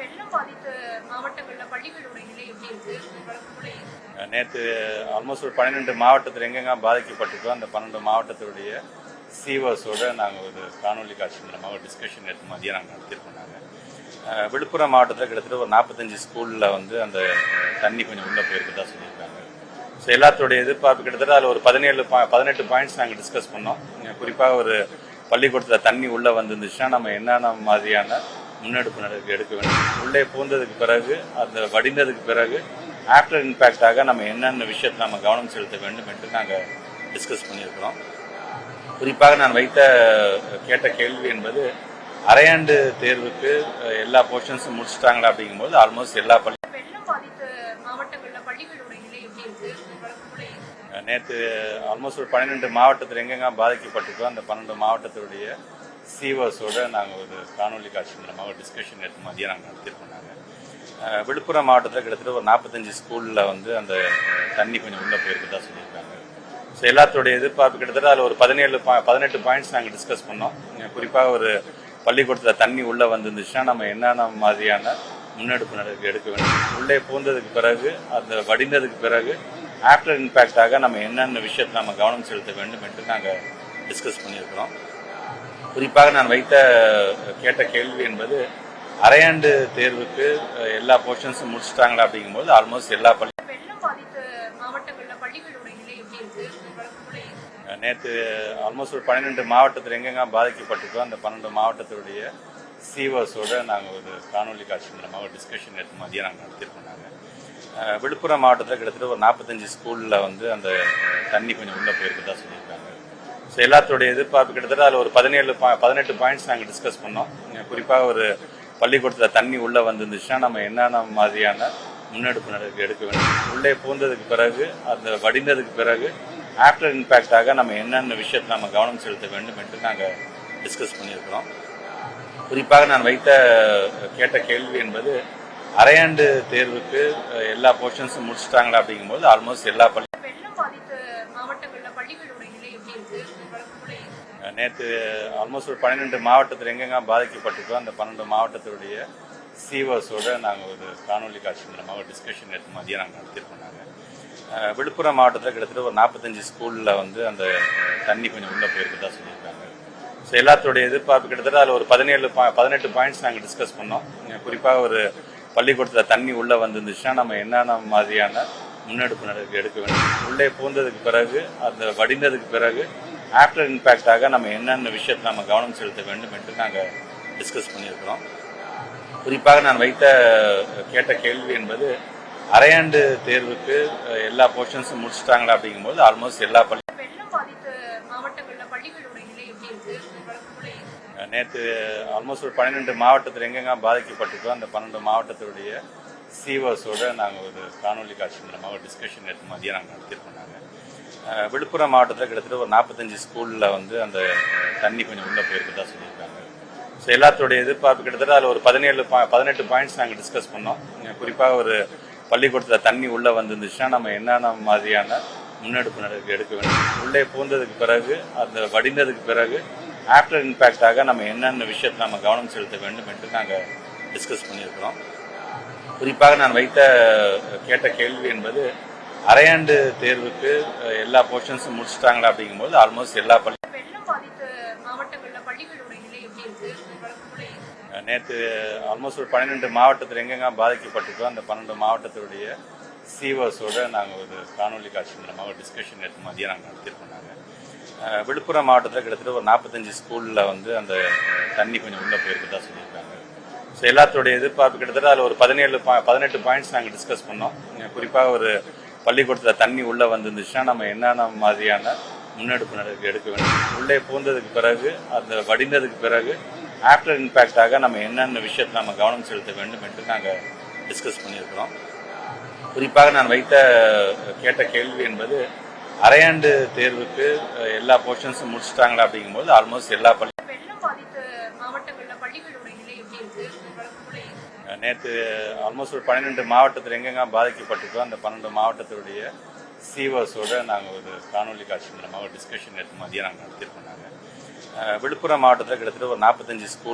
வெள்ளம் பாதித்த மாவட்டங்கள்ல பள்ளிகளோட நிலை எப்படி இருக்கு? நேற்று ஆல்மோஸ்ட் ஒரு 12 மாவட்டத்தில் எங்கெங்க பாதிக்கப்பட்டிருக்கோ அந்த 12 மாவட்டத்துடைய சிஓஸோட நாங்கள் ஒரு காணொலி காட்சி மூலமாக ஒரு டிஸ்கஷன் எடுத்து மதியம் நாங்கள் நடத்திருக்கோம். நாங்கள் விழுப்புரம் மாவட்டத்தில் கிட்டத்தட்ட ஒரு 45 ஸ்கூலில் வந்து அந்த தண்ணி கொஞ்சம் உள்ளே போயிருக்குதா சொல்லியிருக்காங்க. ஸோ எல்லாத்தோடைய எதிர்பார்ப்பு கிட்டத்தட்ட அதில் ஒரு 18 பாயிண்ட்ஸ் நாங்கள் டிஸ்கஸ் பண்ணோம். குறிப்பாக ஒரு பள்ளிக்கூடத்தில் தண்ணி உள்ளே வந்துருந்துச்சுன்னா நம்ம என்னென்ன மாதிரியான முன்னெடுப்பு நடவடிக்கை எடுக்க வேண்டும், உள்ளே பூந்ததுக்கு பிறகு அந்த வடிந்ததுக்கு பிறகு ஆஃப்டர் இம்பேக்டாக நம்ம என்னென்ன விஷயத்தை நம்ம கவனம் செலுத்த வேண்டும் என்று நாங்கள் டிஸ்கஸ் பண்ணியிருக்கிறோம். குறிப்பாக நான் கேட்ட கேள்வி என்பது அரையாண்டு தேர்வுக்கு எல்லா போர்ஷன்ஸும் முடிச்சுட்டாங்களா அப்படிங்கும்போது ஆல்மோஸ்ட் எல்லா நேற்று ஆல்மோஸ்ட் ஒரு 12 மாவட்டத்தில் எங்கெங்க பாதிக்கப்பட்டிருக்கோ அந்த 12 மாவட்டத்துடைய சிஓஸோட நாங்கள் ஒரு காணொலி காட்சி மூலமாக ஒரு டிஸ்கஷன் எடுத்து மதியம் நாங்கள் நடத்திருக்கோம். நாங்கள் விழுப்புரம் மாவட்டத்தில் கிட்டத்தட்ட ஒரு 45 ஸ்கூலில் வந்து அந்த தண்ணி கொஞ்சம் உள்ளே போயிருக்குதா சொல்லியிருக்காங்க. ஸோ எல்லாத்தோடைய எதிர்பார்ப்பு கிட்டத்தட்ட அதில் ஒரு 18 பாயிண்ட்ஸ் நாங்கள் டிஸ்கஸ் பண்ணோம். குறிப்பாக ஒரு பள்ளிக்கூடத்தில் தண்ணி உள்ளே வந்துருந்துச்சுன்னா நம்ம என்னென்ன மாதிரியான முன்னெடுப்பு நடவடிக்கை எடுக்க வேண்டும், உள்ளே பூந்ததுக்கு பிறகு அந்த வடிந்ததுக்கு பிறகு ஆஃப்டர் இம்பேக்டாக நம்ம என்னென்ன விஷயத்தை நம்ம கவனம் செலுத்த வேண்டும் என்று நாங்கள் டிஸ்கஸ் பண்ணியிருக்கிறோம். குறிப்பாக நான் கேட்ட கேள்வி என்பது அரையாண்டு தேர்வுக்கு எல்லா போர்ஷன்ஸும் முடிச்சுட்டாங்களா அப்படிங்கும்போது ஆல்மோஸ்ட் எல்லா நேற்று ஆல்மோஸ்ட் ஒரு 12 மாவட்டத்தில் எங்கெங்க பாதிக்கப்பட்டிருக்கோ அந்த 12 மாவட்டத்துடைய சிஓஸோட நாங்கள் ஒரு காணொலி காட்சி மூலமாக ஒரு டிஸ்கஷன் எடுத்து மதியம் நாங்கள் நடத்திருக்கோம். நாங்கள் விழுப்புரம் மாவட்டத்தில் கிட்டத்தட்ட ஒரு 45 ஸ்கூலில் வந்து அந்த தண்ணி கொஞ்சம் உள்ளே போயிருக்குதா சொல்லியிருக்காங்க. ஸோ எல்லாத்தோடைய எதிர்பார்ப்பு கிட்டத்தட்ட அதில் ஒரு 18 பாயிண்ட்ஸ் நாங்கள் டிஸ்கஸ் பண்ணோம். குறிப்பாக ஒரு பள்ளிக்கூடத்தில் தண்ணி உள்ளே வந்துருந்துச்சுன்னா நம்ம என்னென்ன மாதிரியான முன்னெடுப்பு நடவடிக்கை எடுக்க வேண்டும், உள்ளே பூந்ததுக்கு பிறகு அந்த வடிந்ததுக்கு பிறகு ஆஃப்டர் இம்பேக்டாக நம்ம என்னென்ன விஷயத்தை நம்ம கவனம் செலுத்த வேண்டும் என்று நாங்கள் டிஸ்கஸ் பண்ணியிருக்கிறோம். குறிப்பாக நான் கேட்ட கேள்வி என்பது அரையாண்டு தேர்வுக்கு எல்லா போர்ஷன்ஸும் முடிச்சுட்டாங்களா அப்படிங்கும்போது ஆல்மோஸ்ட் எல்லா நேற்று ஆல்மோஸ்ட் ஒரு 12 மாவட்டத்தில் எங்கெங்க பாதிக்கப்பட்டிருக்கோ அந்த 12 மாவட்டத்துடைய சிஓஸோட நாங்கள் ஒரு காணொலி காட்சி மூலமாக ஒரு டிஸ்கஷன் எடுத்து மதியம் நாங்கள் நடத்திருக்கோம். நாங்கள் விழுப்புரம் மாவட்டத்தில் கிட்டத்தட்ட ஒரு 45 ஸ்கூலில் வந்து அந்த தண்ணி கொஞ்சம் உள்ளே போயிருக்குதா சொல்லியிருக்காங்க. ஸோ எல்லாத்தோடைய எதிர்பார்ப்பு கிட்டத்தட்ட அதில் ஒரு 18 பாயிண்ட்ஸ் நாங்கள் டிஸ்கஸ் பண்ணோம். குறிப்பாக ஒரு பள்ளிக்கூடத்தில் தண்ணி உள்ளே வந்துருந்துச்சுன்னா நம்ம என்னென்ன மாதிரியான முன்னெடுப்பு நடவடிக்கை எடுக்க வேண்டும், உள்ளே பூந்ததுக்கு பிறகு அந்த வடிந்ததுக்கு பிறகு ஆஃப்டர் இம்பேக்டாக நம்ம என்னென்ன விஷயத்தை நம்ம கவனம் செலுத்த வேண்டும் என்று நாங்கள் டிஸ்கஸ் பண்ணியிருக்கிறோம். குறிப்பாக நான் கேட்ட கேள்வி என்பது அரையாண்டு தேர்வுக்கு எல்லா போர்ஷன்ஸும் முடிச்சுட்டாங்களா அப்படிங்கும்போது ஆல்மோஸ்ட் எல்லா நேற்று ஆல்மோஸ்ட் ஒரு 12 மாவட்டத்தில் எங்கெங்க பாதிக்கப்பட்டிருக்கோ அந்த 12 மாவட்டத்துடைய சிஓஸோட நாங்கள் ஒரு காணொலி காட்சி மூலமாக ஒரு டிஸ்கஷன் எடுத்து மதியம் நாங்கள் நடத்திருக்கோம். நாங்கள் விழுப்புரம் மாவட்டத்தில் கிட்டத்தட்ட ஒரு 45 ஸ்கூலில் வந்து அந்த தண்ணி கொஞ்சம் உள்ளே போயிருக்குதா சொல்லியிருக்காங்க. ஸோ எல்லாத்தோடைய எதிர்பார்ப்பு கிட்டத்தட்ட அதில் ஒரு 18 பாயிண்ட்ஸ் நாங்கள் டிஸ்கஸ் பண்ணோம். குறிப்பாக ஒரு பள்ளிக்கூடத்தில் தண்ணி உள்ளே வந்துருந்துச்சுன்னா நம்ம என்னென்ன மாதிரியான முன்னெடுப்பு நடவடிக்கை எடுக்க வேண்டும், உள்ளே பூந்ததுக்கு பிறகு அந்த வடிந்ததுக்கு பிறகு ஆஃப்டர் இம்பேக்டாக நம்ம என்னென்ன விஷயத்தை நம்ம கவனம் செலுத்த வேண்டும் என்று நாங்கள் டிஸ்கஸ் பண்ணியிருக்கிறோம். குறிப்பாக நான் கேட்ட கேள்வி என்பது அரையாண்டு தேர்வுக்கு எல்லா போர்ஷன்ஸும் முடிச்சுட்டாங்களா அப்படிங்கும்போது ஆல்மோஸ்ட் எல்லா நேற்று ஆல்மோஸ்ட் ஒரு 12 மாவட்டத்தில் எங்கெங்க பாதிக்கப்பட்டிருக்கோ அந்த 12 மாவட்டத்துடைய சிஓஸோட நாங்கள் ஒரு காணொலி காட்சி மூலமாக ஒரு டிஸ்கஷன் எடுத்து மதியம் நாங்கள் நடத்திருக்கோம். நாங்கள் விழுப்புரம் மாவட்டத்தில் கிட்டத்தட்ட ஒரு 45 ஸ்கூலில் வந்து அந்த தண்ணி கொஞ்சம் உள்ளே போயிருக்குதா சொல்லியிருக்காங்க. ஸோ எல்லாத்தோடைய எதிர்பார்ப்பு கிட்டத்தட்ட அதில் ஒரு 18 பாயிண்ட்ஸ் நாங்கள் டிஸ்கஸ் பண்ணோம். குறிப்பாக ஒரு பள்ளிக்கூடத்தில் தண்ணி உள்ளே வந்துருந்துச்சுன்னா நம்ம என்னென்ன மாதிரியான முன்னெடுப்பு நடவடிக்கை எடுக்க வேண்டும், உள்ளே பூந்ததுக்கு பிறகு அந்த வடிந்ததுக்கு பிறகு ஆஃப்டர் இம்பேக்டாக நம்ம என்னென்ன விஷயத்தை நம்ம கவனம் செலுத்த வேண்டும் என்று நாங்கள் டிஸ்கஸ் பண்ணியிருக்கிறோம். குறிப்பாக நான் கேட்ட கேள்வி என்பது அரையாண்டு தேர்வுக்கு எல்லா போர்ஷன்ஸும் முடிச்சுட்டாங்களா அப்படிங்கும்போது ஆல்மோஸ்ட் எல்லா நேற்று ஆல்மோஸ்ட் ஒரு 12 மாவட்டத்தில் எங்கெங்க பாதிக்கப்பட்டிருக்கோ அந்த 12 மாவட்டத்துடைய சிஓஸோட நாங்கள் ஒரு காணொலி காட்சி மூலமாக ஒரு டிஸ்கஷன் எடுத்து மதியம் நாங்கள் நடத்திருக்கோம். நாங்கள் விழுப்புரம் மாவட்டத்தில் கிட்டத்தட்ட ஒரு 45 ஸ்கூல்